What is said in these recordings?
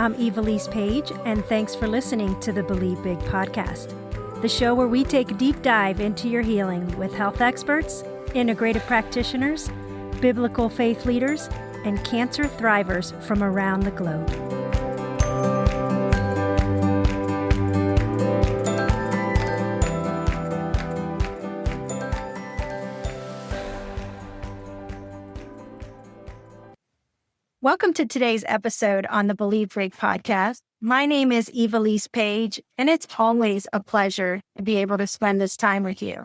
I'm Ivelisse Page, and thanks for listening to the Believe Big podcast, the show where we take a deep dive into your healing with health experts, integrative practitioners, biblical faith leaders, and cancer thrivers from around the globe. Welcome to today's episode on the Believe Big podcast. My name is Ivelisse Page, and it's always a pleasure to be able to spend this time with you.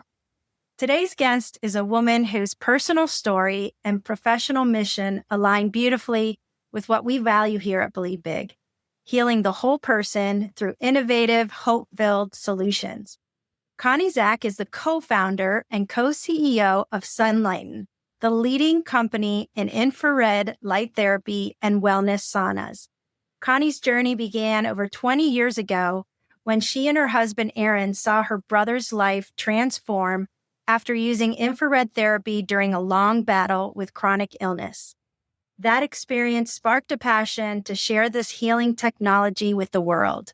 Today's guest is a woman whose personal story and professional mission align beautifully with what we value here at Believe Big, healing the whole person through innovative, hope-filled solutions. Connie Zack is the co-founder and co-CEO of Sunlighten, the leading company in infrared light therapy and wellness saunas. Connie's journey began over 20 years ago when she and her husband, Aaron, saw her brother's life transform after using infrared therapy during a long battle with chronic illness. That experience sparked a passion to share this healing technology with the world.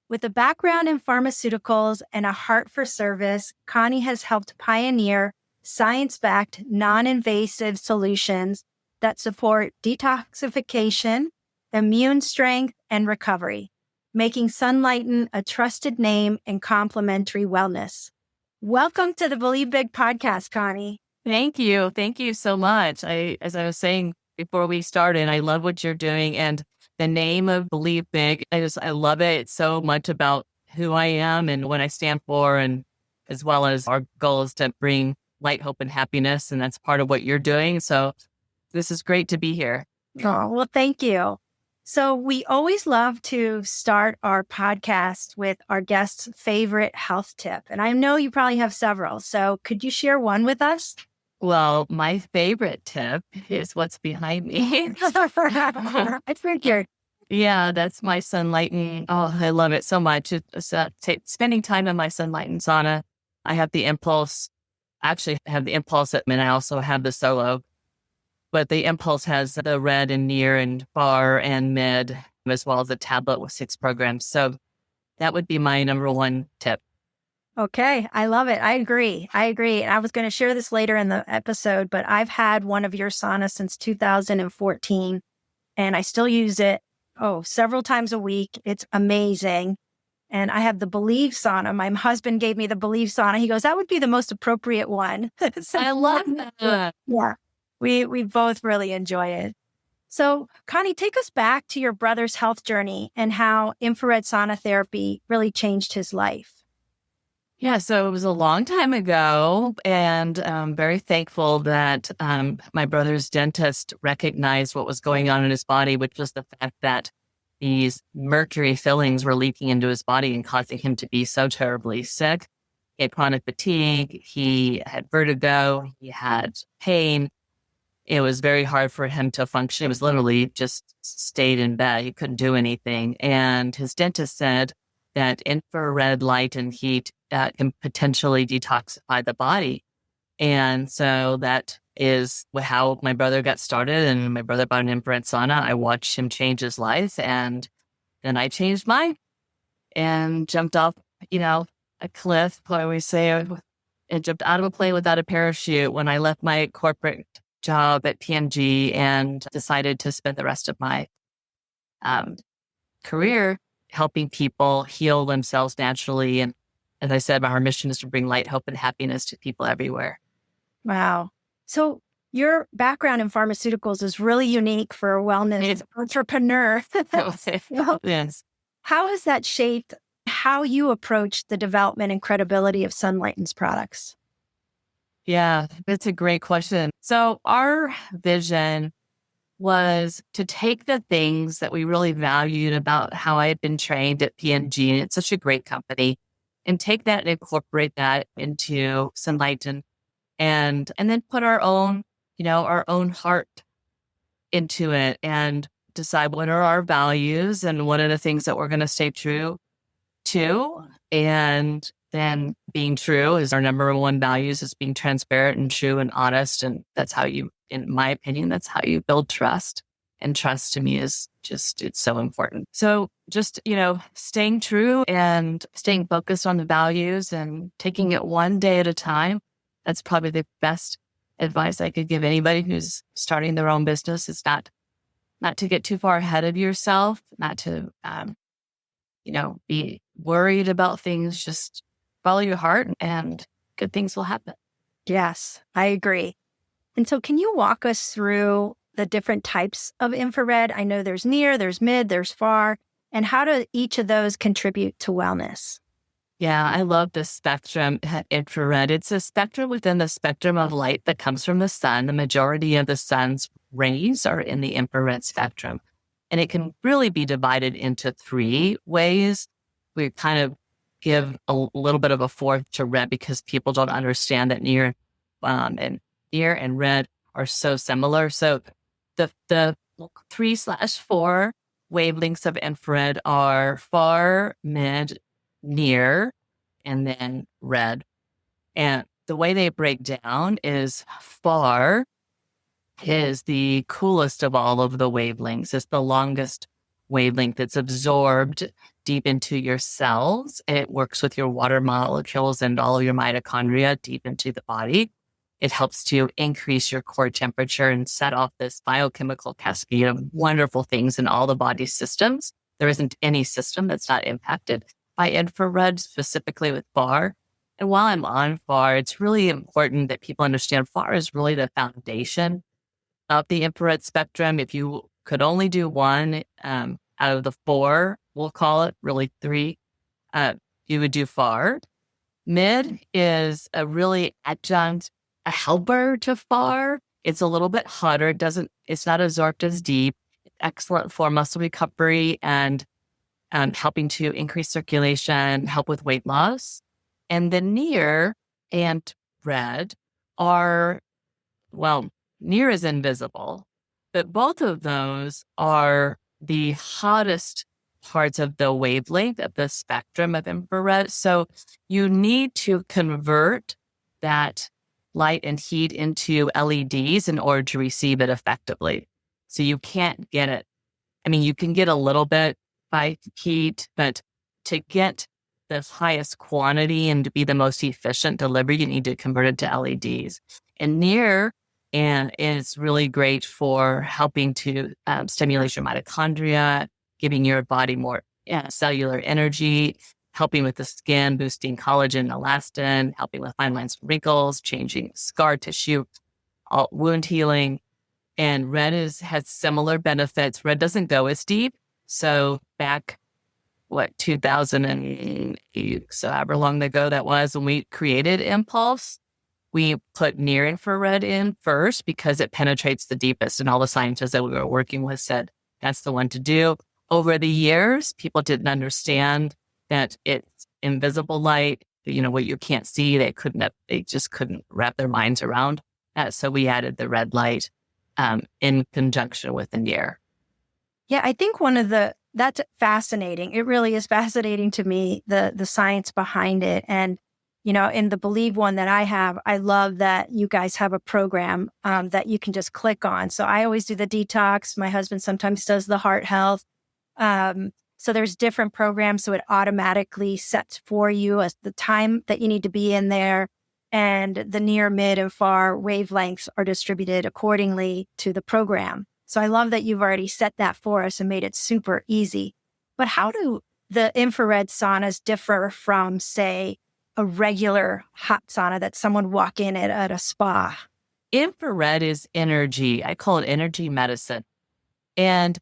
With a background in pharmaceuticals and a heart for service, Connie has helped pioneer science-backed, non-invasive solutions that support detoxification, immune strength, and recovery, making Sunlighten a trusted name in complementary wellness. Welcome to the Believe Big podcast, Connie. Thank you. Thank you so much. As I was saying before we started, I love what you're doing, and the name of Believe Big, I love it. It's so much about who I am and what I stand for, and as well as our goal is to bring light, hope, and happiness. And that's part of what you're doing. So this is great to be here. Oh, well, thank you. So we always love to start our podcast with our guest's favorite health tip. And I know you probably have several. So could you share one with us? Well, my favorite tip is what's behind me. I figured. Yeah, that's my Sunlighten. Oh, I love it so much. It's spending time in my Sunlighten sauna. I have the Impulse. Actually have the Impulse, and I also have the Solo. But the Impulse has the red and near and far and mid, as well as a tablet with 6 programs. So that would be my number one tip. Okay, I love it. I agree. And I was going to share this later in the episode, but I've had one of your saunas since 2014, and I still use it, several times a week. It's amazing. And I have the Believe sauna. My husband gave me the Believe sauna. He goes, that would be the most appropriate one. So, I love that. Yeah, we both really enjoy it. So, Connie, take us back to your brother's health journey and how infrared sauna therapy really changed his life. Yeah, so it was a long time ago, and I'm very thankful that my brother's dentist recognized what was going on in his body, which was the fact that these mercury fillings were leaking into his body and causing him to be so terribly sick. He had chronic fatigue, he had vertigo, he had pain. It was very hard for him to function. It was literally just stayed in bed. He couldn't do anything. And his dentist said that infrared light and heat can potentially detoxify the body. And so that is how my brother got started. And my brother bought an infrared sauna. I watched him change his life, and then I changed mine and jumped off, a cliff. I always say, and jumped out of a plane without a parachute when I left my corporate job at P&G and decided to spend the rest of my career helping people heal themselves naturally. And as I said, our mission is to bring light, hope, and happiness to people everywhere. Wow. So your background in pharmaceuticals is really unique for a wellness entrepreneur. Yes. How has that shaped how you approach the development and credibility of Sunlighten's products? Yeah, that's a great question. So our vision was to take the things that we really valued about how I had been trained at P&G, and it's such a great company, and take that and incorporate that into Sunlighten, and then put our own heart into it and decide what are our values and what are the things that we're going to stay true to. And then being true is our number one values, is being transparent and true and honest. And that's how you, in my opinion, that's how you build trust And trust to me is it's so important. So just, staying true and staying focused on the values and taking it one day at a time. That's probably the best advice I could give anybody who's starting their own business. It's not to get too far ahead of yourself, not to, be worried about things. Just follow your heart and good things will happen. Yes, I agree. And so can you walk us through the different types of infrared? I know there's near, there's mid, there's far, and how do each of those contribute to wellness? Yeah, I love this spectrum, infrared. It's a spectrum within the spectrum of light that comes from the sun. The majority of the sun's rays are in the infrared spectrum. And it can really be divided into three ways. We kind of give a little bit of a fourth to red because people don't understand that near and red are so similar. So the 3/4 wavelengths of infrared are far, mid, near, and then red. And the way they break down is far is the coolest of all of the wavelengths. It's the longest wavelength. It's absorbed deep into your cells. It works with your water molecules and all of your mitochondria deep into the body. It helps to increase your core temperature and set off this biochemical cascade of wonderful things in all the body systems. There isn't any system that's not impacted by infrared, specifically with FAR. And while I'm on FAR, it's really important that people understand FAR is really the foundation of the infrared spectrum. If you could only do one out of the four, we'll call it really three, you would do FAR. Mid is a really adjunct, a helper to FAR. It's a little bit hotter. It's not absorbed as deep. Excellent for muscle recovery and helping to increase circulation, help with weight loss. And the near and red are, near is invisible, but both of those are the hottest parts of the wavelength of the spectrum of infrared. So you need to convert that light and heat into LEDs in order to receive it effectively. So you can't get it. I mean, you can get a little bit by heat, but to get the highest quantity and to be the most efficient delivery, you need to convert it to LEDs. And near is really great for helping to stimulate your mitochondria, giving your body more cellular energy, helping with the skin, boosting collagen, elastin, helping with fine lines and wrinkles, changing scar tissue, wound healing. And red has similar benefits. Red doesn't go as deep. So back, 2008, so however long ago that was, when we created Impulse, we put near infrared in first because it penetrates the deepest. And all the scientists that we were working with said that's the one to do. Over the years, people didn't understand that it's invisible light, what you can't see. They just couldn't wrap their minds around that. So we added the red light in conjunction with the near. Yeah, I think that's fascinating. It really is fascinating to me, the science behind it. And, in the Believe one that I have, I love that you guys have a program that you can just click on. So I always do the detox. My husband sometimes does the heart health. So there's different programs. So it automatically sets for you the time that you need to be in there. And the near, mid, and far wavelengths are distributed accordingly to the program. So I love that you've already set that for us and made it super easy. But how do the infrared saunas differ from, say, a regular hot sauna that someone walk in at a spa? Infrared is energy. I call it energy medicine. And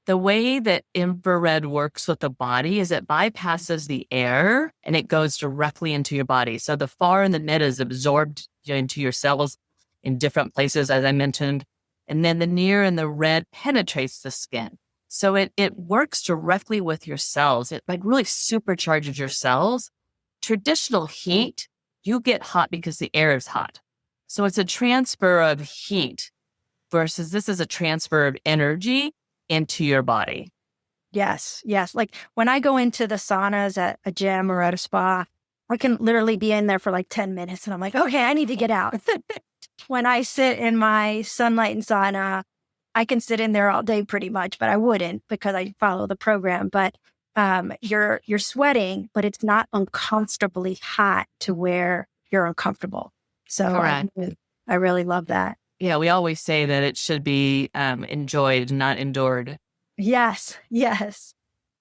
the way that infrared works with the body is it bypasses the air and it goes directly into your body. So the far and the mid is absorbed into your cells in different places, as I mentioned. And then the near and the red penetrates the skin. So it works directly with your cells. It really supercharges your cells. Traditional heat, you get hot because the air is hot. So it's a transfer of heat versus this is a transfer of energy into your body. Yes. Like when I go into the saunas at a gym or at a spa, I can literally be in there for like 10 minutes and I'm like, okay, I need to get out. When I sit in my Sunlighten sauna, I can sit in there all day pretty much, but I wouldn't because I follow the program. But you're sweating, but it's not uncomfortably hot to where you're uncomfortable. So Correct. I really love that. Yeah, we always say that it should be enjoyed, not endured. Yes, yes.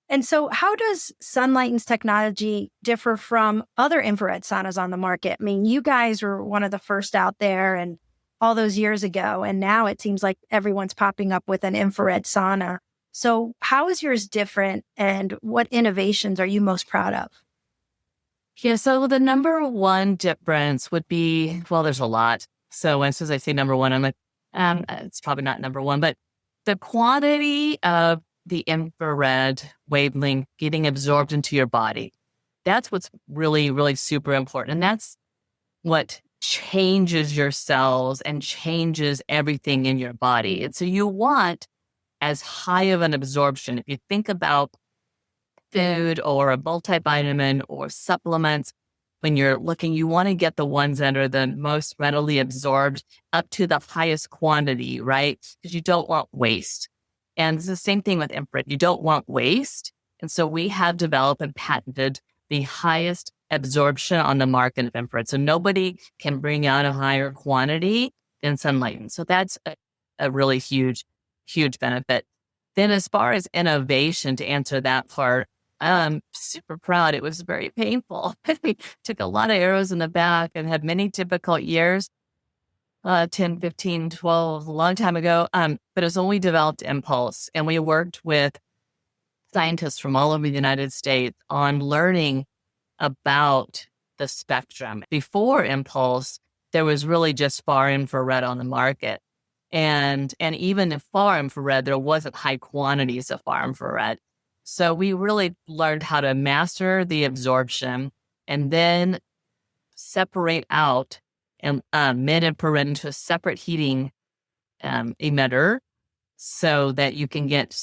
And so how does Sunlighten's technology differ from other infrared saunas on the market? I mean, you guys were one of the first out there and all those years ago, and now it seems like everyone's popping up with an infrared sauna. So how is yours different and what innovations are you most proud of? Yeah, so the number one difference would be, well, there's a lot. So as soon as I say number one, I'm like, it's probably not number one, but the quantity of the infrared wavelength getting absorbed into your body. That's what's really, really super important. And that's what changes your cells and changes everything in your body. And so you want as high of an absorption. If you think about food or a multivitamin or supplements, when you're looking, you want to get the ones that are the most readily absorbed up to the highest quantity, right? Because you don't want waste. And it's the same thing with infrared. You don't want waste. And so we have developed and patented the highest absorption on the market of infrared. So nobody can bring out a higher quantity than Sunlighten. So that's a really huge, huge benefit. Then as far as innovation, to answer that part, I'm super proud. It was very painful. We took a lot of arrows in the back and had many difficult years, 10, 15, 12, a long time ago. But it was when we developed Impulse, and we worked with scientists from all over the United States on learning about the spectrum. Before Impulse, there was really just far infrared on the market. And even in far infrared, there wasn't high quantities of far infrared. So we really learned how to master the absorption and then separate out mid-infrared into a separate heating emitter so that you can get,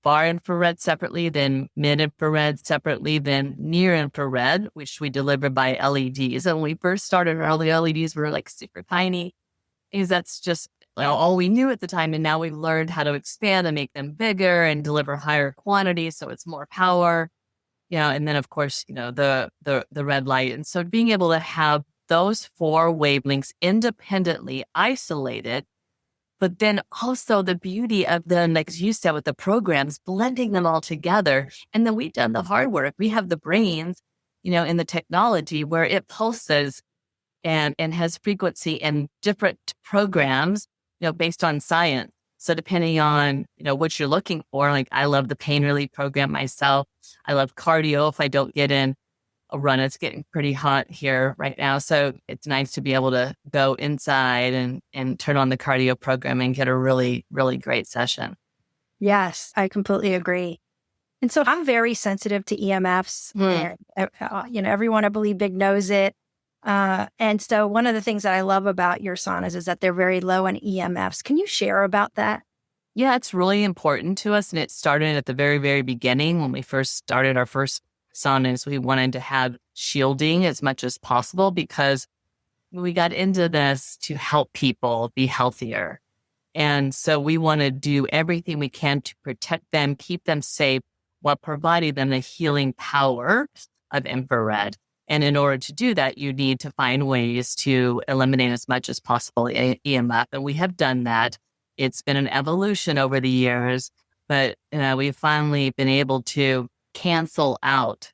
far infrared separately, then mid-infrared separately, then near infrared, which we deliver by LEDs. And when we first started, our early LEDs were like super tiny because that's just all we knew at the time. And now we learned how to expand and make them bigger and deliver higher quantities. So it's more power, and then of course, the red light. And so being able to have those four wavelengths independently isolated, but then also the beauty of them, like you said, with the programs, blending them all together. And then we've done the hard work. We have the brains, in the technology where it pulses and has frequency and different programs, based on science. So depending on, what you're looking for, like I love the pain relief program myself. I love cardio if I don't get in a run. It's getting pretty hot here right now. So it's nice to be able to go inside and turn on the cardio program and get a really, really great session. Yes, I completely agree. And so I'm very sensitive to EMFs. And, everyone, I believe, big knows it. And so one of the things that I love about your saunas is that they're very low in EMFs. Can you share about that? Yeah, it's really important to us. And it started at the very, very beginning when we first started our first saunas. We wanted to have shielding as much as possible because we got into this to help people be healthier. And so we want to do everything we can to protect them, keep them safe, while providing them the healing power of infrared. And in order to do that, you need to find ways to eliminate as much as possible EMF. And we have done that. It's been an evolution over the years, but we've finally been able to cancel out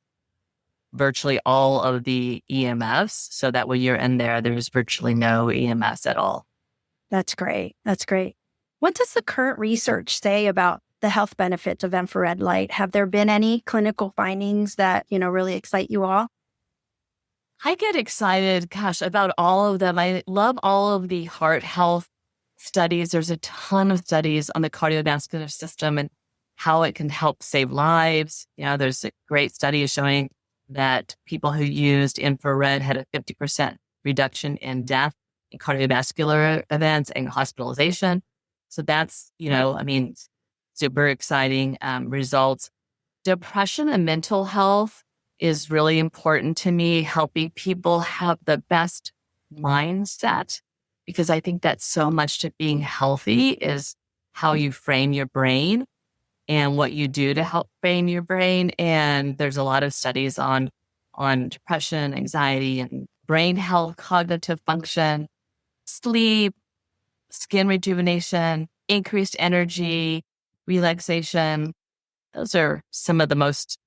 virtually all of the EMFs so that when you're in there, there's virtually no EMFs at all. That's great. That's great. What does the current research say about the health benefits of infrared light? Have there been any clinical findings that, really excite you all? I get excited, about all of them. I love all of the heart health studies. There's a ton of studies on the cardiovascular system and how it can help save lives. There's a great study showing that people who used infrared had a 50% reduction in death in cardiovascular events and hospitalization. So that's, super exciting results. Depression and mental health is really important to me, helping people have the best mindset, because I think that so much to being healthy is how you frame your brain and what you do to help frame your brain. And there's a lot of studies on depression, anxiety, and brain health, cognitive function, sleep, skin rejuvenation, increased energy, relaxation. Those are some of the most,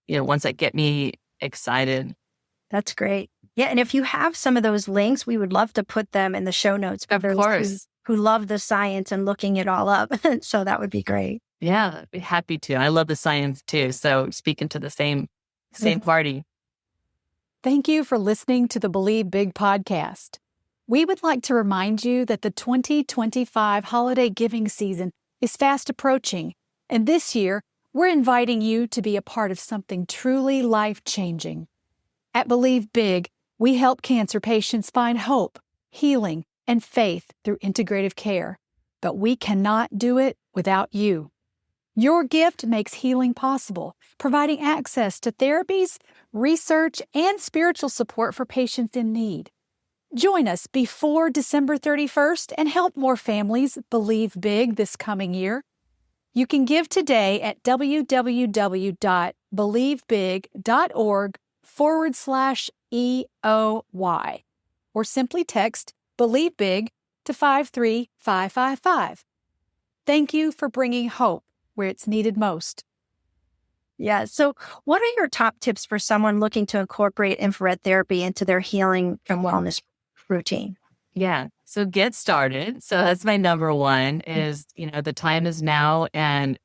ones that get me excited. That's great. Yeah. And if you have some of those links, we would love to put them in the show notes for Of those course. who love the science and looking it all up. So that would be great. Yeah, I'd be happy to. I love the science too. So speaking to the same party. Thank you for listening to the Believe Big podcast. We would like to remind you that the 2025 holiday giving season is fast approaching, and this year, we're inviting you to be a part of something truly life-changing. At Believe Big, we help cancer patients find hope, healing, and faith through integrative care, but we cannot do it without you. Your gift makes healing possible, providing access to therapies, research, and spiritual support for patients in need. Join us before December 31st and help more families believe big this coming year. You can give today at www.believebig.org/EOY or simply text Believe Big to 53555. Thank you for bringing hope where it's needed most. Yeah. So what are your top tips for someone looking to incorporate infrared therapy into their healing and wellness routine? Yeah. So get started. So that's my number one is, the time is now. And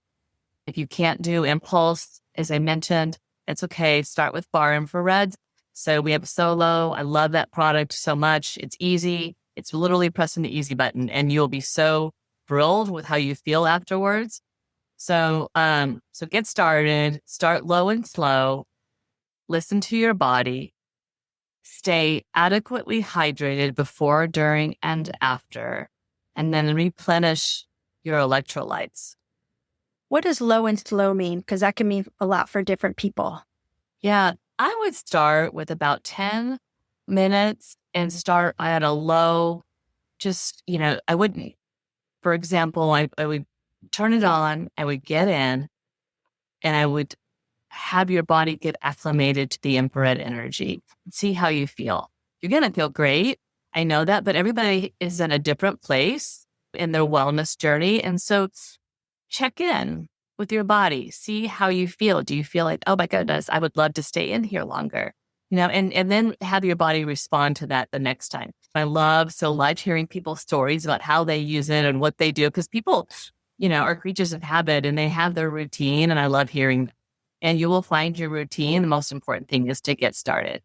if you can't do impulse, as I mentioned, it's okay. Start with far infrared. So we have Solo. I love that product so much. It's easy. It's literally pressing the easy button and you'll be so thrilled with how you feel afterwards. So get started, start low and slow, listen to your body, stay adequately hydrated before, during, and after, and then replenish your electrolytes. What does low and slow mean? Because that can mean a lot for different people. Yeah, I would start with about 10 minutes and start at a low, I wouldn't, for example, I would turn it on, I would get in, and I would have your body get acclimated to the infrared energy. See how you feel. You're going to feel great. I know that, but everybody is in a different place in their wellness journey. And so check in with your body. See how you feel. Do you feel like, oh my goodness, I would love to stay in here longer? And then have your body respond to that the next time. I love so much hearing people's stories about how they use it and what they do, because people, are creatures of habit and they have their routine. And I love hearing that. And you will find your routine. The most important thing is to get started.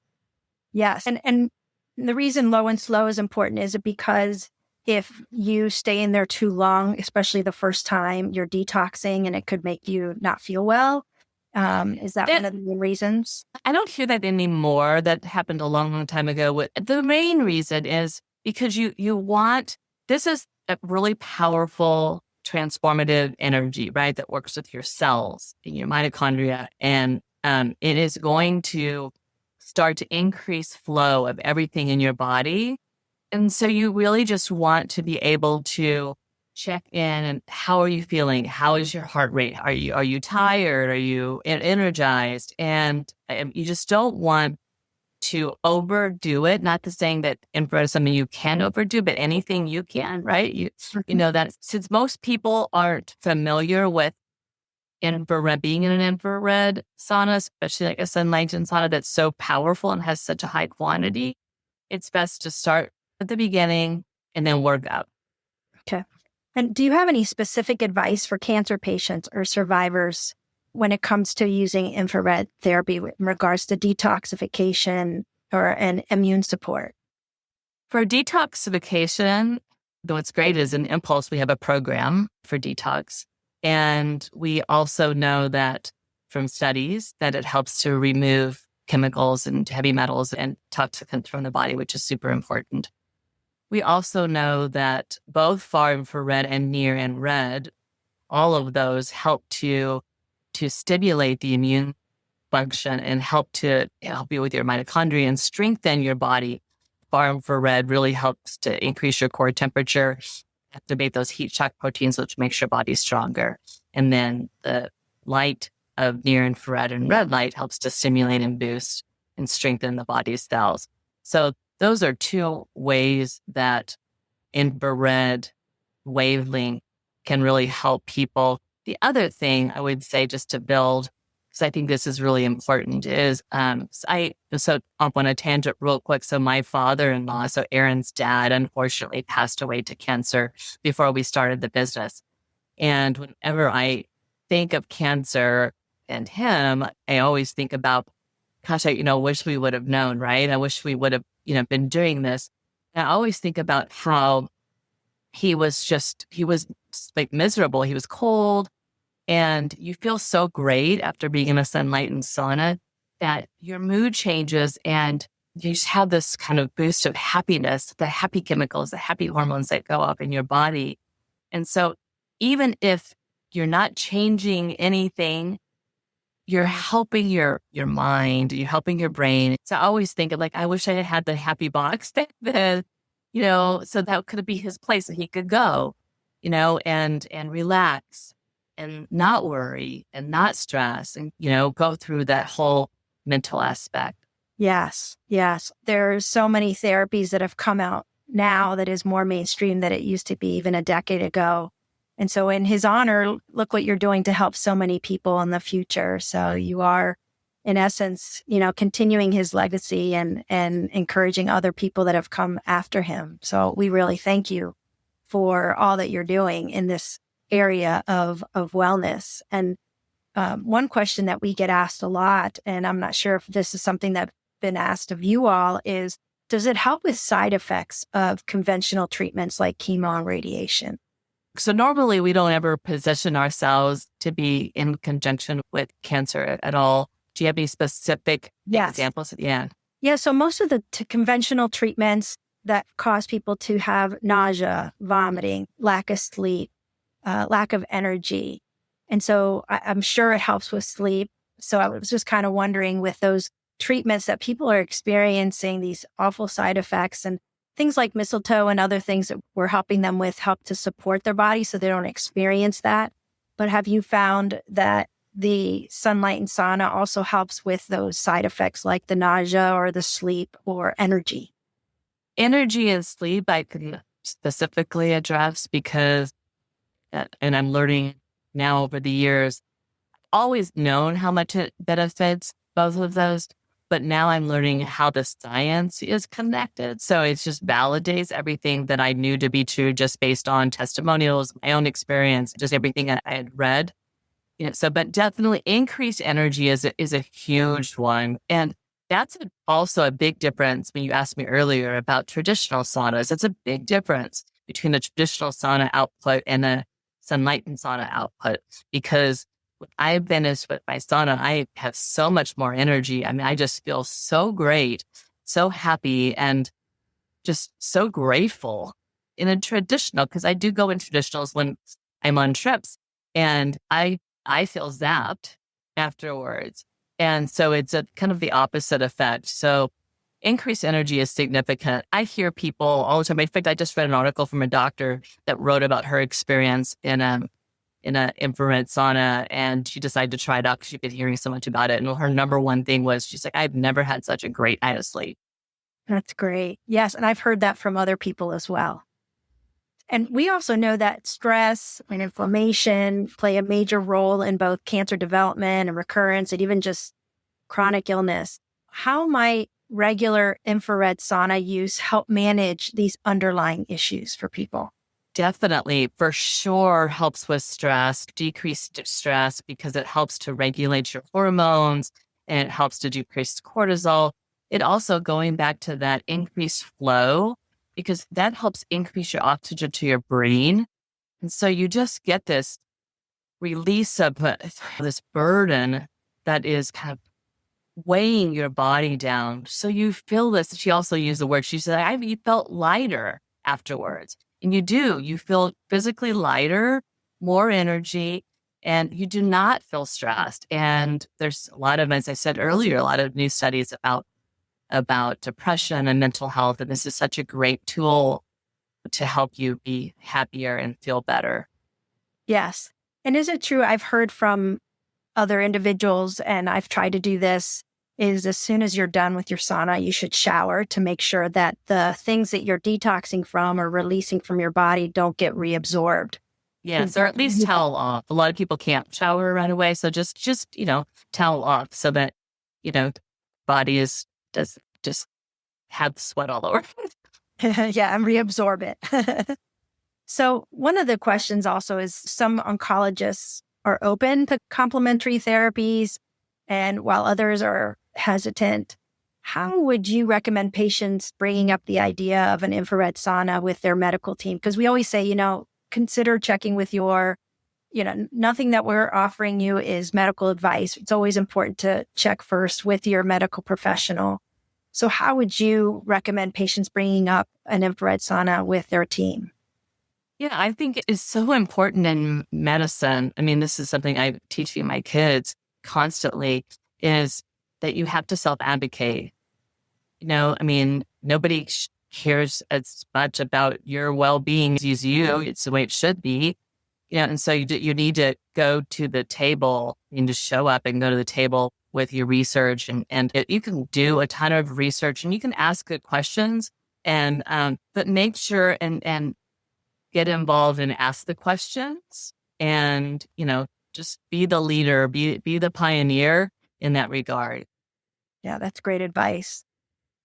Yes. And the reason low and slow is important is because if you stay in there too long, especially the first time, you're detoxing and it could make you not feel well. Is that one of the main reasons? I don't hear that anymore. That happened a long, long time ago. The main reason is because you want, this is a really powerful transformative energy, right? That works with your cells and your mitochondria. And it is going to start to increase flow of everything in your body. And so you really just want to be able to check in and how are you feeling? How is your heart rate? Are you tired? Are you energized? And you just don't want to overdo it. Not to saying that infrared is something you can overdo, but anything you can, right? You know that since most people aren't familiar with infrared, being in an infrared sauna, especially like a Sunlighten sauna that's so powerful and has such a high quantity, it's best to start at the beginning and then work out. Okay. And do you have any specific advice for cancer patients or survivors when it comes to using infrared therapy in regards to detoxification and immune support? For detoxification, what's great is in Impulse, we have a program for detox. And we also know that from studies that it helps to remove chemicals and heavy metals and toxicants from the body, which is super important. We also know that both far infrared and near infrared, all of those help to stimulate the immune function and help you with your mitochondria and strengthen your body. Far infrared really helps to increase your core temperature activate those heat shock proteins, which makes your body stronger. And then the light of near infrared and red light helps to stimulate and boost and strengthen the body's cells. So those are two ways that infrared wavelength can really help people. The other thing I would say, just to build, because I think this is really important, is I'll on a tangent real quick. So my father-in-law, so Aaron's dad, unfortunately passed away to cancer before we started the business. And whenever I think of cancer and him, I always think about, gosh, I wish we would have known, right? I wish we would have, been doing this. And I always think about how he was like miserable. He was cold. And you feel so great after being in a Sunlighten sauna that your mood changes and you just have this kind of boost of happiness, the happy chemicals, the happy hormones that go up in your body. And so even if you're not changing anything, you're helping your mind, you're helping your brain. So I always think of I wish I had the happy box back then, so that could be his place that he could go, and relax and not worry and not stress and, go through that whole mental aspect. Yes. There's so many therapies that have come out now that is more mainstream than it used to be even a decade ago. And so in his honor, look what you're doing to help so many people in the future. So you are, in essence, continuing his legacy and encouraging other people that have come after him. So we really thank you for all that you're doing in this area of wellness. And one question that we get asked a lot, and I'm not sure if this is something that's been asked of you all, is does it help with side effects of conventional treatments like chemo and radiation? So normally we don't ever position ourselves to be in conjunction with cancer at all. Do you have any specific examples? Yeah. So most of the conventional treatments that cause people to have nausea, vomiting, lack of sleep, lack of energy. And so I'm sure it helps with sleep. So I was just kind of wondering, with those treatments that people are experiencing these awful side effects, and things like mistletoe and other things that we're helping them with help to support their body so they don't experience that. But have you found that the Sunlighten sauna also helps with those side effects like the nausea or the sleep or energy? Energy and sleep I can specifically address because, and I'm learning now over the years, always known how much it benefits both of those. But now I'm learning how the science is connected. So it just validates everything that I knew to be true just based on testimonials, my own experience, just everything I had read. But definitely increased energy is a huge one. And that's also a big difference when you asked me earlier about traditional saunas. It's a big difference between a traditional sauna output and a Sunlighten sauna output, because when I've finished with my sauna, I have so much more energy. I mean, I just feel so great, so happy, and just so grateful in a traditional, because I do go in traditionals when I'm on trips, and I feel zapped afterwards. And so it's a kind of the opposite effect. So increased energy is significant. I hear people all the time. In fact, I just read an article from a doctor that wrote about her experience in an infrared sauna, and she decided to try it out because she'd been hearing so much about it. And her number one thing was, she's like, I've never had such a great night of sleep. That's great. Yes. And I've heard that from other people as well. And we also know that stress and inflammation play a major role in both cancer development and recurrence, and even just chronic illness. How might regular infrared sauna use help manage these underlying issues for people? Definitely, for sure, helps with stress, decreased stress, because it helps to regulate your hormones and it helps to decrease cortisol. It also, going back to that increased flow, because that helps increase your oxygen to your brain. And so you just get this release of this burden that is kind of weighing your body down. So you feel this. She also used the word, she said, you felt lighter afterwards. And you feel physically lighter, more energy, and you do not feel stressed. And there's a lot of, as I said earlier, a lot of new studies about depression and mental health. And this is such a great tool to help you be happier and feel better. Yes. And is it true? I've heard from other individuals, and I've tried to do this, is as soon as you're done with your sauna, you should shower to make sure that the things that you're detoxing from or releasing from your body don't get reabsorbed. Yes, or at least towel off. A lot of people can't shower right away. So just towel off so that, body does just have sweat all over. Yeah, and reabsorb it. So one of the questions also is some oncologists are open to complementary therapies, and while others are hesitant. How would you recommend patients bringing up the idea of an infrared sauna with their medical team? Because we always say, consider checking with your, nothing that we're offering you is medical advice. It's always important to check first with your medical professional. So how would you recommend patients bringing up an infrared sauna with their team? Yeah, I think it's so important in medicine. I mean, this is something I'm teaching my kids constantly, is that you have to self-advocate. Nobody cares as much about your well-being as you. It's the way it should be. And so you need to go to the table. You need to show up and go to the table with your research. And you can do a ton of research and you can ask good questions, but make sure and get involved and ask the questions and, just be the leader, be the pioneer in that regard. Yeah, that's great advice.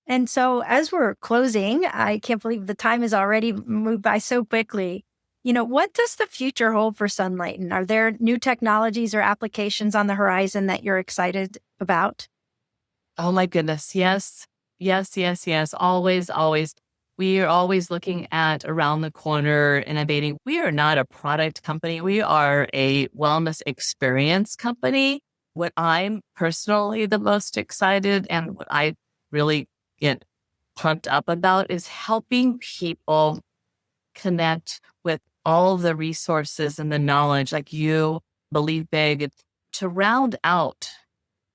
And so as we're closing, I can't believe the time has already moved by so quickly. What does the future hold for Sunlighten? Are there new technologies or applications on the horizon that you're excited about? Oh my goodness. Yes. Always, always. We are always looking at around the corner, innovating. We are not a product company. We are a wellness experience company. What I'm personally the most excited and what I really get pumped up about is helping people connect with all the resources and the knowledge, like you, Believe Big, to round out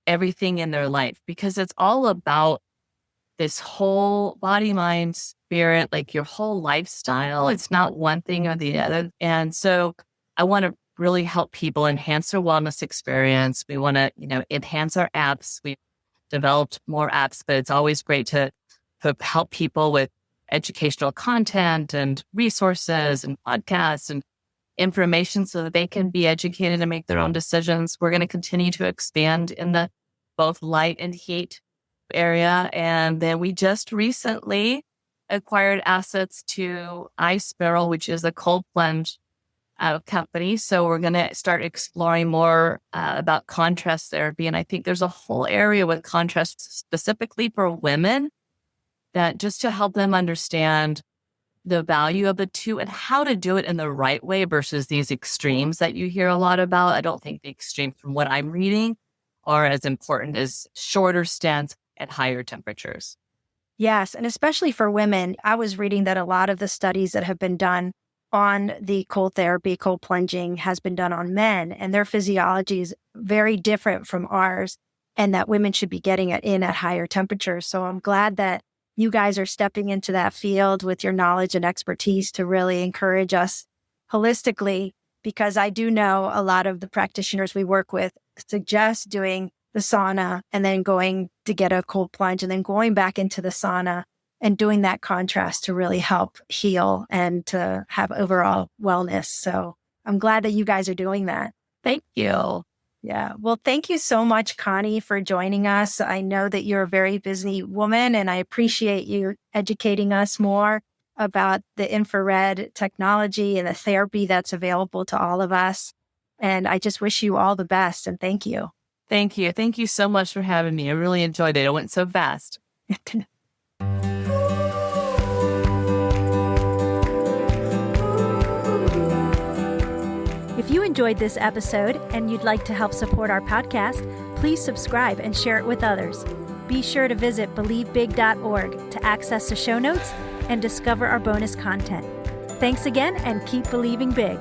everything in their life, because it's all about this whole body, mind, spirit, like your whole lifestyle. It's not one thing or the other. And so I want to really help people enhance their wellness experience. We want to, enhance our apps. We've developed more apps, but it's always great to help people with educational content and resources and podcasts and information so that they can be educated and make their own decisions. We're going to continue to expand in the both light and heat area. And then we just recently acquired assets to iSpiral, which is a cold plunge company. So we're going to start exploring more about contrast therapy. And I think there's a whole area with contrast specifically for women, that just to help them understand the value of the two and how to do it in the right way versus these extremes that you hear a lot about. I don't think the extremes from what I'm reading are as important as shorter stints at higher temperatures. Yes, and especially for women. I was reading that a lot of the studies that have been done on the cold therapy, cold plunging, has been done on men, and their physiology is very different from ours, and that women should be getting it in at higher temperatures. So I'm glad that you guys are stepping into that field with your knowledge and expertise to really encourage us holistically, because I do know a lot of the practitioners we work with suggest doing the sauna and then going to get a cold plunge and then going back into the sauna and doing that contrast to really help heal and to have overall wellness. So I'm glad that you guys are doing that. Thank you. Yeah. Well, thank you so much, Connie, for joining us. I know that you're a very busy woman, and I appreciate you educating us more about the infrared technology and the therapy that's available to all of us. And I just wish you all the best, and thank you. Thank you. Thank you so much for having me. I really enjoyed it. It went so fast. If you enjoyed this episode and you'd like to help support our podcast, please subscribe and share it with others. Be sure to visit believebig.org to access the show notes and discover our bonus content. Thanks again, and keep believing big.